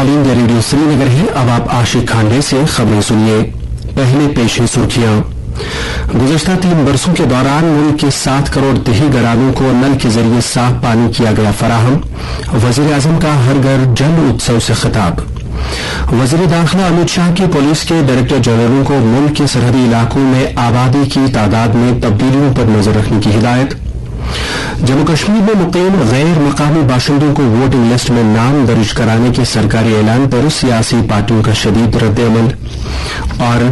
All India radio Srinagar है। अब आप आशिक खांडे से खबरें सुनिए। पहले पेश है सुर्खियां। गुज़श्ता 3 बरसों के दौरान मुल्क के 7 करोड़ देही घरानों को नल के जरिए साफ पानी किया गया फराहम। वज़ीर आज़म का हर घर जल उत्सव से खिताब। वज़ीर दाखिला अमित शाह की पुलिस के डायरेक्टर जनरलों को मुल्क के सरहदी इलाकों में आबादी की तादाद में तब्दीलियों पर नजर रखने की हिदायत। जम्मू कश्मीर में मुकीम गैर मकामी बाशिंदों को वोटिंग लिस्ट में नाम दर्ज कराने के सरकारी ऐलान पर सियासी पार्टियों का शदीद रद्द-ए-अमल। और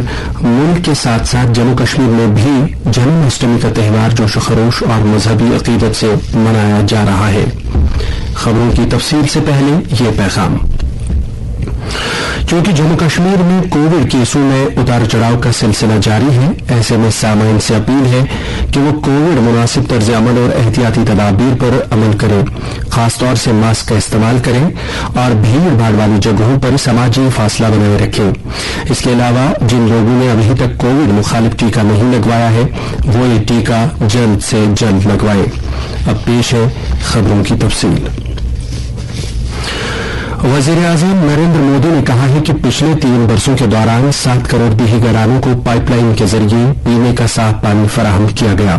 मुल्क के साथ साथ जम्मू कश्मीर में भी जन्माष्टमी का त्यौहार जोश खरोश और मजहबी अकीदत से मनाया जा रहा है। खबरों की तफसील से पहले ये पैगाम। क्योंकि जम्मू कश्मीर में कोविड केसों में उतार चढ़ाव का सिलसिला जारी है, ऐसे में सामाइन से अपील है कि वो कोविड मुनासिब तर्ज अमल और एहतियाती तदाबीर पर अमल करें, खासतौर से मास्क का इस्तेमाल करें और भीड़ भाड़ वाली जगहों पर समाजी फासला बनाए रखें। इसके अलावा जिन लोगों ने अभी तक कोविड मुखालिफ टीका नहीं लगवाया है वो ये टीका जल्द से जल्द लगवाए। अब पेश है खबरों की तफसील। वज़ीर आज़म नरेंद्र मोदी ने कहा है कि पिछले 3 वर्षों के दौरान 7 करोड़ देही घरानों को पाइपलाइन के जरिए पीने का साफ पानी फराहम किया गया।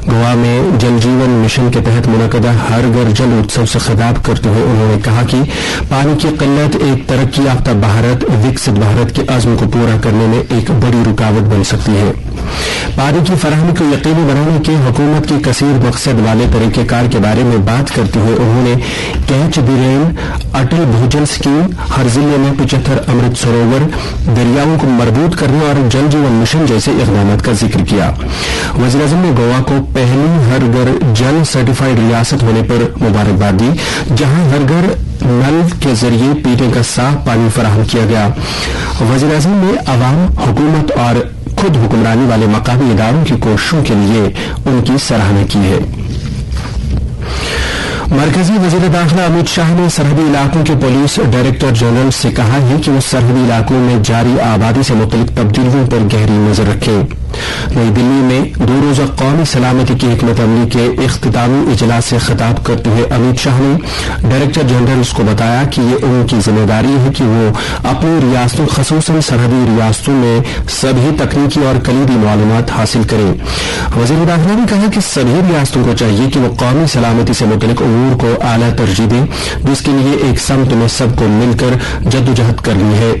गोवा में जल जीवन मिशन के तहत मुनक़दा हर घर जल उत्सव से खिताब करते हुए उन्होंने कहा कि पानी की किल्लत एक तरक्की याफ्ता भारत विकसित भारत के अज़्म को पूरा करने में एक बड़ी रुकावट बन सकती है। पानी की फराहमी को यकीनी बनाने के हुकूमत की कसीर मकसद वाले तरीक़ेकार के बारे में बात करते हुए उन्होंने कैच द रेन, अटल भूजल स्कीम, हर जिले में 75 अमृत सरोवर, दरियाओं को मजबूत करने और जल जीवन मिशन जैसे इक़दाम का जिक्र किया। वज़ीर आज़म ने गोवा को पहली हर घर जल सर्टिफाइड रियासत होने पर मुबारकबाद दी, जहां हर घर नल के जरिए पीने का साफ पानी फराहम किया गया। वज़ीर आज़म ने अवाम, हुकूमत और खुद हुक्मरानी वाले मकामी इदारों की कोशिशों के लिए उनकी सराहना की है। मरकजी वज़ीर दाखिला अमित शाह ने सरहदी इलाकों के पुलिस डायरेक्टर जनरल से कहा है कि वो सरहदी इलाकों में जारी आबादी से मुतल्लिक तब्दीलियों पर गहरी नजर रखें। नई दिल्ली में 2 रोजा कौमी सलामती की हिकमत अमली के इख्तितामी इजलास से खिताब करते हुए अमित शाह ने डायरेक्टर जनरल्स को बताया कि ये उनकी जिम्मेदारी है कि वो अपनी रियासतों खसूसन सरहदी रियासतों में सभी तकनीकी और कलीदी मालूमात हासिल करें। वज़ीर दाखिला ने कहा कि सभी रियासतों को चाहिए कि वो कौमी सलामती से मुतल्लिक उमूर को आला तरजीह दें, जिसके लिए एक समत में सबको मिलकर जद्दोजहद करनी है।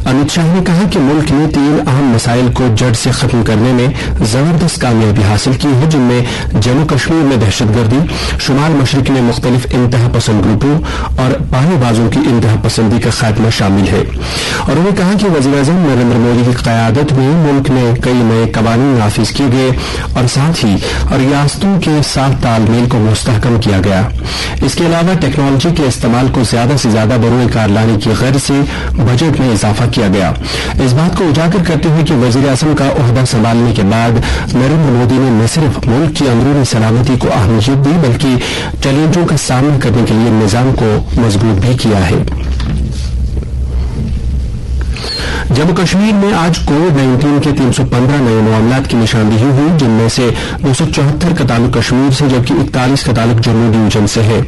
अमित शाह ने कहा कि मुल्क ने 3 अहम मसाइल को जड़ से खत्म करने में जबरदस्त कामयाबी हासिल की है, जिनमें जम्मू कश्मीर में दहशतगर्दी, शुमाल मशरिक में मुख्तलिफ इंतहा पसंद ग्रुपों और पानीबाजों की इंतहा पसंदी का खात्मा शामिल है। और उन्होंने कहा कि वज़ीर आज़म नरेंद्र मोदी की क़यादत में मुल्क में कई नए कवानीन नाफिज किए गए और साथ ही रियासतों के साथ तालमेल को मुस्तहकम किया गया। इसके अलावा टेक्नोलॉजी के इस्तेमाल को ज्यादा से ज्यादा बरूए कार लाने की गर्ज से बजट में इजाफा किया गया। इस बात को उजागर करते हुए कि वज़ीर आज़म का ओहदा संभालने के बाद नरेंद्र मोदी ने न सिर्फ मुल्क की अंदरूनी सलामती को अहमियत दी बल्कि चैलेंजों का सामना करने के लिए निजाम को मजबूत भी किया है। जम्मू कश्मीर में आज कोविड-19 के 315 नए मामलात की निशानदेही हुई, जिनमें से 274 का ताल्लुक कश्मीर से जबकि 41 का ताल्लुक जम्मू डिवीजन से है।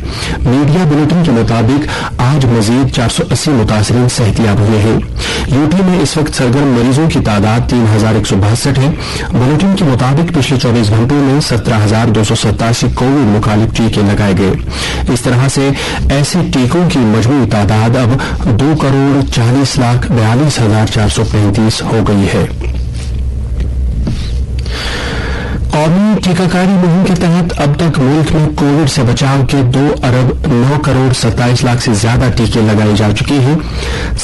मीडिया बुलेटिन के मुताबिक आज मजीद 480 मुतासरीन सेहतियाब हुए हैं। यूपी में इस वक्त सरगर्म मरीजों की तादाद 3162 है। बुलेटिन के मुताबिक पिछले 24 घंटों में 17,287 कोविड मुखालिफ टीके लगाए गए। इस तरह से ऐसे टीकों की मजमूई तादाद अब 2,40,42,435 हो गई है। कौमी टीकाकारी मुहिम के तहत अब तक मुल्क में कोविड से बचाव के 2,09,27,00,000 से ज्यादा टीके लगाए जा चुके हैं।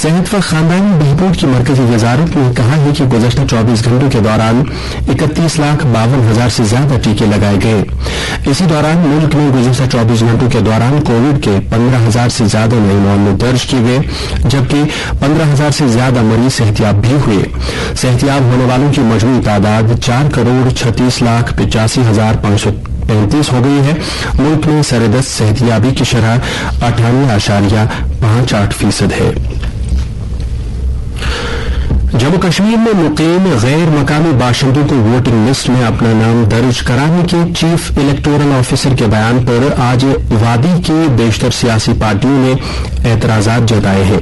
सेहत व खानदानी बहबूद की मरकजी वजारत ने कहा है कि गुज़श्ता 24 घंटों के दौरान 31,52,000 से ज्यादा टीके लगाए गए। इसी दौरान मुल्क में गुज़श्ता 24 घंटों के दौरान कोविड के 15,000 से ज्यादा नए मामले दर्ज किए गए, जबकि 15,000 से ज्यादा मरीज सेहतियाब भी हुए। सेहतियाब होने वालों की मजमूई तादाद 4,36,85,535 हो गई है। मुल्क में सरेदस्त सेहतियाबी की शरह 98.58% है। जम्मू कश्मीर में मुकीम गैर मकामी बाशिंदों को वोटिंग लिस्ट में अपना नाम दर्ज कराने के चीफ इलेक्टोरल ऑफिसर के बयान पर आज वादी की बेशतर सियासी पार्टियों ने एतराजात जताए हैं।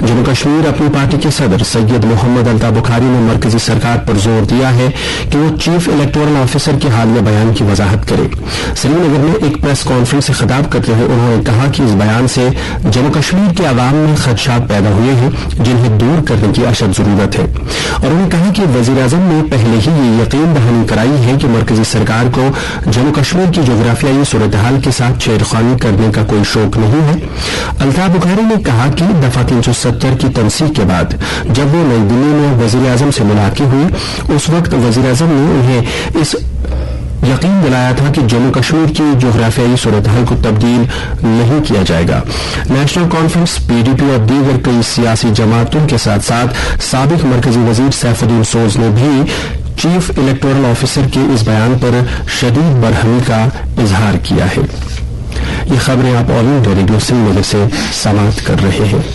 जम्मू कश्मीर अपनी पार्टी के सदर सैयद मोहम्मद अल्ताफ बुखारी ने मरकजी सरकार पर जोर दिया है कि वो चीफ इलेक्टोरल ऑफिसर के हालिया बयान की वजाहत करे। श्रीनगर में एक प्रेस कॉन्फ्रेंस से खिताब करते हुए उन्होंने कहा कि इस बयान से जम्मू कश्मीर के अवाम में खदशात पैदा हुए हैं जिन्हें दूर करने की अशद जरूरत है। और उन्होंने कहा कि वजीर आजम ने पहले ही ये यकीन दहानी कराई है कि मरकजी सरकार को जम्मू कश्मीर की जोग्राफियाई सूरत हाल के साथ छेड़खानी करने का कोई शौक नहीं है। अल्ताफ बुखारी ने कहा कि दफा 370 की तनसीख के बाद जब वो नई दिल्ली में वजीर आजम से मुलाकात हुई उस वक्त वजीर आजम ने उन्हें इस यकीन दिलाया था कि जम्मू कश्मीर की जोग्राफियाई सूरत हाल को तब्दील नहीं किया जाएगा। नेशनल कॉन्फ्रेंस, पीडीपी और दीगर कई सियासी जमातों के साथ साथ साबिक मरकजी वजीर सैफुद्दीन सोज ने भी चीफ इलेक्टोरल ऑफिसर के इस बयान पर शदीद बरहमी का इजहार किया है। ये खबरें आप ऑल इंडिया रेडियो श्रीनगर से समाप्त कर रहे हैं।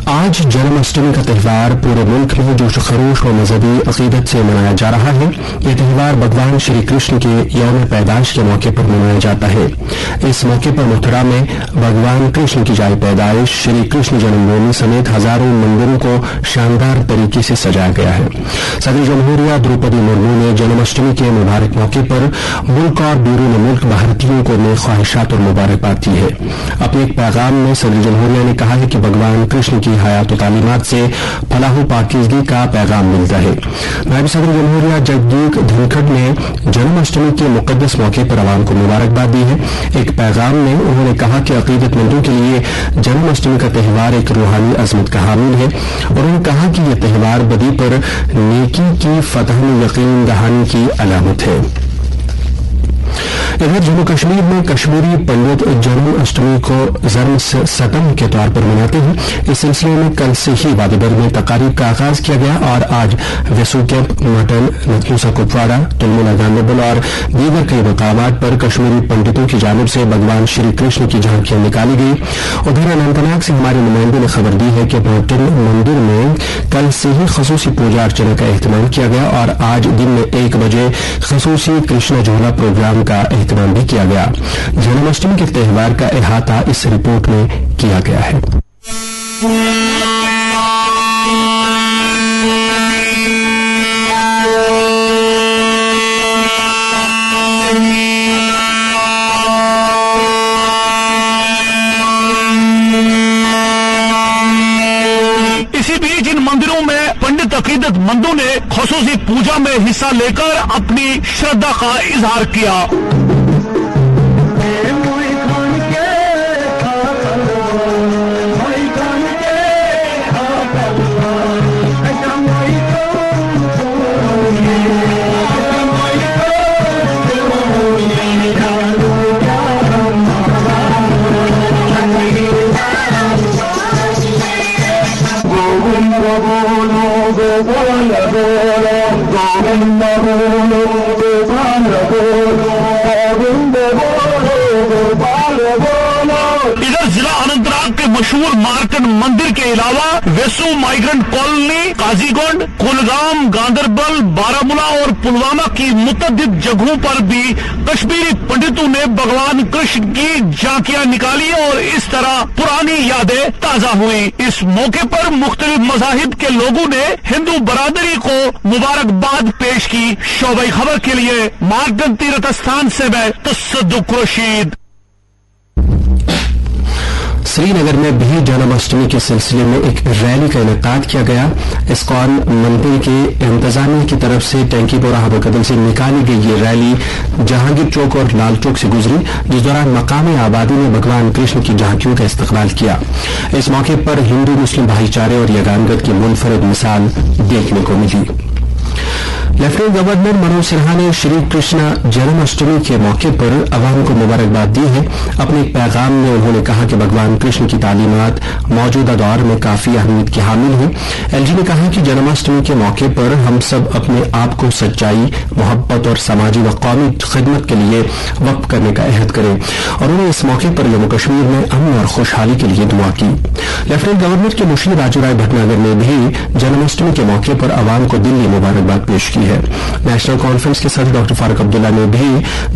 आज जन्माष्टमी का त्यौहार पूरे मुल्क में जोश खरोश और मजहबी अकीदत से मनाया जा रहा है। यह त्यौहार भगवान श्री कृष्ण के यौम पैदाइश के मौके पर मनाया जाता है। इस मौके पर मथुरा में भगवान कृष्ण की जाए पैदाइश श्री कृष्ण जन्मभूमि समेत हजारों मंदिरों को शानदार तरीके से सजाया गया है। सदर जमहूरिया द्रौपदी मुर्मू ने जन्माष्टमी के मुबारक मौके पर मुल्क और बैरून मुल्क भारतीयों को नेक ख्वाहिशात और मुबारकबाद दी है। अपने एक पैगाम में सदर जमहूरिया ने कहा है कि भगवान कृष्ण की हयात तालीमात से फलाह पाकीज़गी का पैगाम मिलता है। नायब सदर जमहूरिया जगदीप धनखड़ ने जन्माष्टमी के मुकद्दस मौके पर आवाम को मुबारकबाद दी है। एक पैगाम में उन्होंने कहा कि अकीदतमंदों के लिए जन्माष्टमी का त्यौहार एक रूहानी अजमत का हामिल है और उन्होंने कहा कि यह त्यौहार बदी पर नेकी की फतह में यकीन दहानी की अलामत है। इधर जम्मू कश्मीर में कश्मीरी पंडित जन्माष्टमी को जर्म सतम के तौर पर मनाते हैं। इस सिलसिले में कल से ही वादीबर में तकारीब का आगाज किया गया और आज वेसू कैंप, मटन, नथूसा कुपवाड़ा, तुलमुला गांधीबल और दीगर कई मकामात पर कश्मीरी पंडितों की जानिब से भगवान श्री कृष्ण की झांकियां निकाली गई। उधर अनंतनाग से हमारे नुमाइंदे ने खबर दी है कि मटन मंदिर में कल से ही खसूसी पूजा अर्चना का एहतमाम किया गया और आज दिन में 1 बजे खसूसी कृष्ण झूला प्रोग्राम का एहतमाम भी किया गया। जन्माष्टमी के त्यौहार का अहाता इस रिपोर्ट में किया गया है। इसी बीच इन मंदिरों में पंडित अकीदतमंदों ने खसूसी पूजा में हिस्सा लेकर अपनी श्रद्धा का इजहार किया। इधर जिला अनंतनाग के मशहूर मार्कंड मंदिर के अलावा वेसू माइग्रेंट कॉलोनी, काजीगुंड, कुलगाम, गांदरबल, बारामूला और पुलवामा की मुतअद्दिद जगहों पर भी कश्मीरी पंडितों ने भगवान कृष्ण की झांकियां निकाली और इस तरह पुरानी यादें ताजा हुई। इस मौके पर मुख्तलिफ मज़ाहिब के लोगों ने हिंदू बरादरी को मुबारकबाद पेश की। शोबे खबर के लिए मार्कंड तीर्थ स्थान से मैं तसद्दुक रशीद। श्रीनगर में भी जन्माष्टमी के सिलसिले में एक रैली का इनेकाद किया गया। इस्कॉन मंदिर के इंतजामिया की तरफ से टैंकीपोरा हवा कदम से निकाली गई ये रैली जहांगीर चौक और लाल चौक से गुजरी, जिस दौरान मकामी आबादी ने भगवान कृष्ण की झांकियों का इस्तकबाल किया। इस मौके पर हिंदू मुस्लिम भाईचारे और यगानगत की मुनफरद मिसाल देखने को मिली। लेफ्टिनेंट गवर्नर मनोज सिन्हा ने श्री कृष्ण जन्माष्टमी के मौके पर अवाम को मुबारकबाद दी है। अपने एक पैगाम में उन्होंने कहा कि भगवान कृष्ण की तालीमात मौजूदा दौर में काफी अहमियत की हामिल हैं। एलजी ने कहा कि जन्माष्टमी के मौके पर हम सब अपने आप को सच्चाई, मोहब्बत और समाजी व कौमी खिदमत के लिए वक्फ करने का अहद करें और उन्होंने इस मौके पर जम्मू कश्मीर में अमन और खुशहाली के लिए दुआ की। लेफ्टिनेंट गवर्नर के मुशीर राजू राय भटनागर ने भी जन्माष्टमी के मौके पर अवाम को दिली मुबारकबाद पेश की है। नेशनल कॉन्फ्रेंस के सदर डॉक्टर फारूक अब्दुल्ला ने भी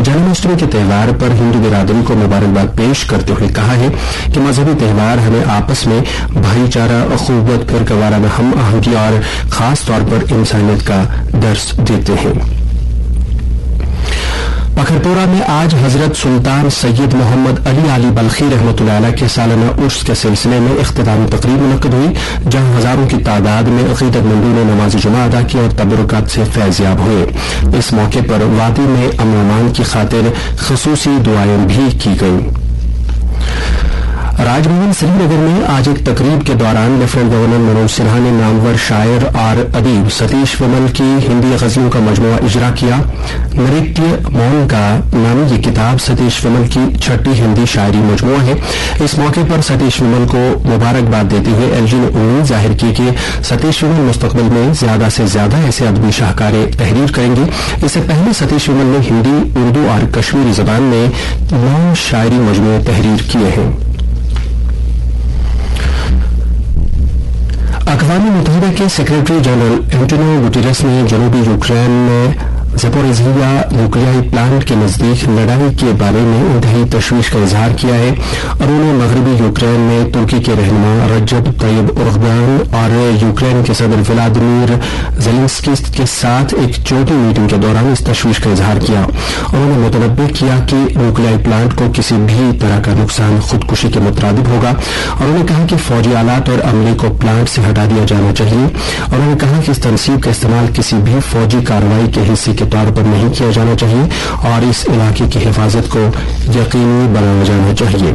जन्माष्टमी के त्यौहार पर हिंदू बिरादरी को मुबारकबाद पेश करते हुए कहा है कि मजहबी त्यौहार हमें आपस में भाईचारा, अखुवत, फिरकावाराना हम आहंगी और खास तौर पर इंसानियत का दर्स देते हैं। पखरपुरा में आज हजरत सुल्तान सैयद मोहम्मद अली आली बल्खी रहमतुल्लाह अलैह के सालाना उर्स के सिलसिले में इख्तितामी तकरीब मुनक्किद हुई, जहां हजारों की तादाद में अकीदतमंदों ने नमाज जुमा अदा की और तबरुकात से फैज़याब हुए। इस मौके पर वादी में अमन अमान की खातिर खसूसी दुआएं भी की गईं। राजभवन श्रीनगर में आज एक तकरीब के दौरान लेफ्टिनेंट गवर्नर मनोज सिन्हा ने नामवर शायर और अदीब सतीश विमल की हिंदी गजलों का मजमुआ इजरा किया। नृत्य मौन का नामी ये किताब सतीश विमल की छठी हिंदी शायरी मजमुआ है। इस मौके पर सतीश विमल को मुबारकबाद देते हुए एलजी ने उम्मीद जाहिर की कि सतीश विमल मुस्तकबिल में ज्यादा से ज्यादा ऐसे अदबी शाहकारे तहरीर करेंगे। इससे पहले सतीश विमल ने हिंदी, उर्दू और कश्मीरी जबान में 9 शायरी मजमुए तहरीर किए हैं। अक़वाम मुत्तहिदा के सेक्रेटरी जनरल एंटोनियो गुटेरेस ने जनूबी यूक्रेन में ज़पोरिज़िया न्यूक्लियाई प्लांट के नजदीक लड़ाई के बारे में इंतहाई तशवीश का इजहार किया है और उन्होंने मगरबी यूक्रेन में तुर्की के रहनुमा रजब तय्यब एर्दोगान और यूक्रेन के सदर व्लादिमीर ज़ेलेंस्की के साथ एक छोटी मीटिंग के दौरान इस तशवीश का इजहार किया। उन्होंने मुतनब्बे किया कि न्यूक्लियाई प्लांट को किसी भी तरह का नुकसान खुदकुशी के मुतरादिफ होगा और उन्होंने कहा कि फौजी आलात और अमले को प्लांट से हटा दिया जाना चाहिए और उन्होंने कहा कि इस तनसीब का इस्तेमाल किसी भी फौजी कार्रवाई के हिस्से के तौर पर नहीं किया जाना चाहिए और इस इलाके की हिफाजत को यकीनी बनाया जाना चाहिए।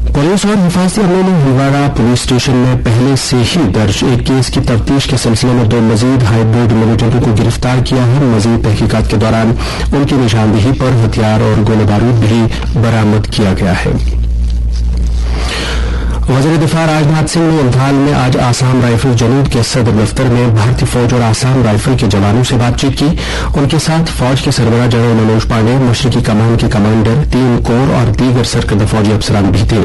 पुलिस और हिफाजती अमले ने हंदवाड़ा पुलिस स्टेशन में पहले से ही दर्ज एक केस की तफ्तीश के सिलसिले में 2 मजीद हाईब्रिड मिलिटेंटों को गिरफ्तार किया है। मजीद तहकीकात के दौरान उनकी निशानदेही पर हथियार और गोले बारूद भी बरामद किया गया है। वज़ीर दिफा राजनाथ सिंह ने इम्फाल में आज आसाम राइफल जनूब के सदर दफ्तर में भारतीय फौज और आसाम राइफल के जवानों से बातचीत की। उनके साथ फौज के सरबराह जनरल मनोज पांडे, मशरकी कमान के कमांडर, 3 कोर और दीगर सरकर्दा फौजी अफसरान भी थे।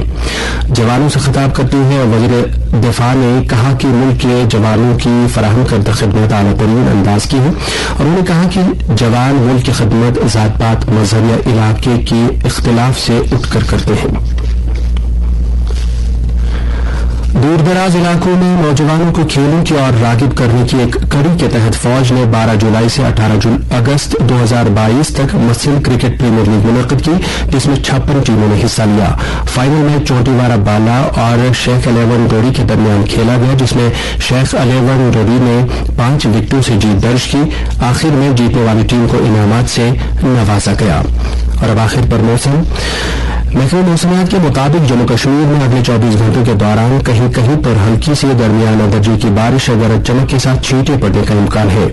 जवानों से खिताब करते हुए वज़ीर दिफा ने कहा कि मुल्क के जवानों की फराहम करदा खिदमत आलातरीन अंदाज की है और उन्होंने कहा कि जवान मुल्क की खिदमत जात पात, मजहब या इलाके की इख्तिलाफ से उठकर करते हैं। दूर दराज इलाकों में नौजवानों को खेलों की ओर रागिब करने की एक कड़ी के तहत फौज ने 12 जुलाई से 18 अगस्त 2022 तक मसल क्रिकेट प्रीमियर लीग मुनक्किद की, जिसमें 56 टीमों ने हिस्सा लिया। फाइनल मैच चोटीवारा बाला और शेख 11 डोरी के दरमियान खेला गया, जिसमें शेख 11 डोरी ने 5 विकेटों से जीत दर्ज की। आखिर में जीतने वाली टीम को इनामात से नवाजा गया। और अब आखिर पर मौसम। महकमे मौसमियात के मुताबिक जम्मू कश्मीर में अगले 24 घंटों के दौरान कहीं कहीं पर हल्की से दरमियाना दर्जे की बारिश और गरज चमक के साथ छींटे पड़ने का इम्कान है।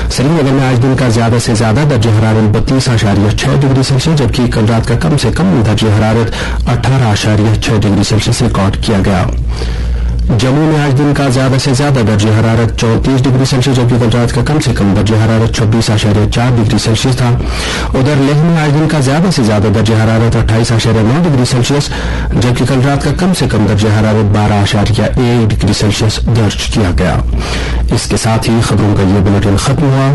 श्रीनगर में आज दिन का ज्यादा से ज्यादा दर्जे हरारत 32.6 डिग्री सेल्सियस, जबकि कल रात का कम से कम दर्जे हरारत 18.6 डिग्री सेल्सियस रिकॉर्ड किया गया। जम्मू में आज दिन का ज्यादा से ज्यादा दर्जे हरारत 34 डिग्री सेल्सियस, जबकि कल रात का कम से कम दर्जे हरारत 26.4 डिग्री सेल्सियस था। उधर लेह में आज दिन का ज्यादा से ज्यादा दर्जे हरारत 28.9 डिग्री सेल्सियस, जबकि कल रात का कम से कम दर्जे हरारत 12.1 डिग्री सेल्सियस दर्ज किया गया। इसके साथ ही खबरों का ये बुलेटिन खत्म हुआ।